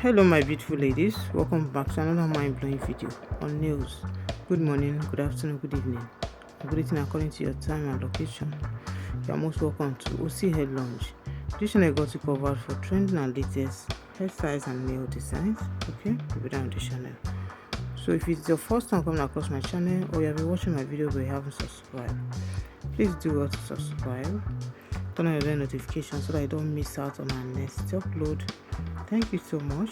Hello my beautiful ladies, welcome back to another mind-blowing video on nails. Good morning, good afternoon, good evening, good evening according to your time and location. You are most welcome to OC Hair Lounge. This channel got you covered for trending and latest hairstyles and nail designs. Okay, you'll be down on the channel. So if it's your first time coming across my channel or you have been watching my video but you haven't subscribed, please do well to subscribe. Turn on your bell notification so that you don't miss out on our next upload. Thank you so much.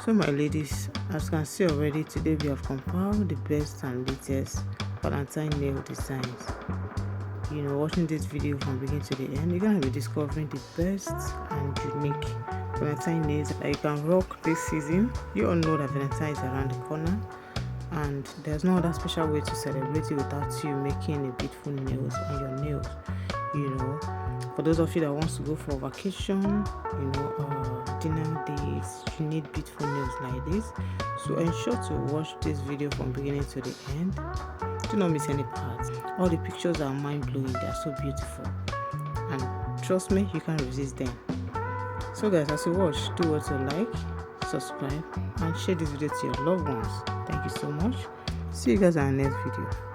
So my ladies, as you can see already, today we have compiled the best and latest Valentine nail designs. Watching this video from beginning to the end, you're gonna be discovering the best and unique Valentine nails that you can rock this season. You all know that Valentine is around the corner, and there's no other special way to celebrate it without you making a beautiful nails on your nails. For those of you that wants to go for vacation, dinner dates, you need beautiful nails like this. So ensure to watch this video from beginning to the end. Do not miss any parts. All the pictures are mind-blowing. They are so beautiful, and trust me, you can't resist them. So guys, as you watch, do what you like, subscribe, and share this video to your loved ones. Thank you so much. See you guys in our next video.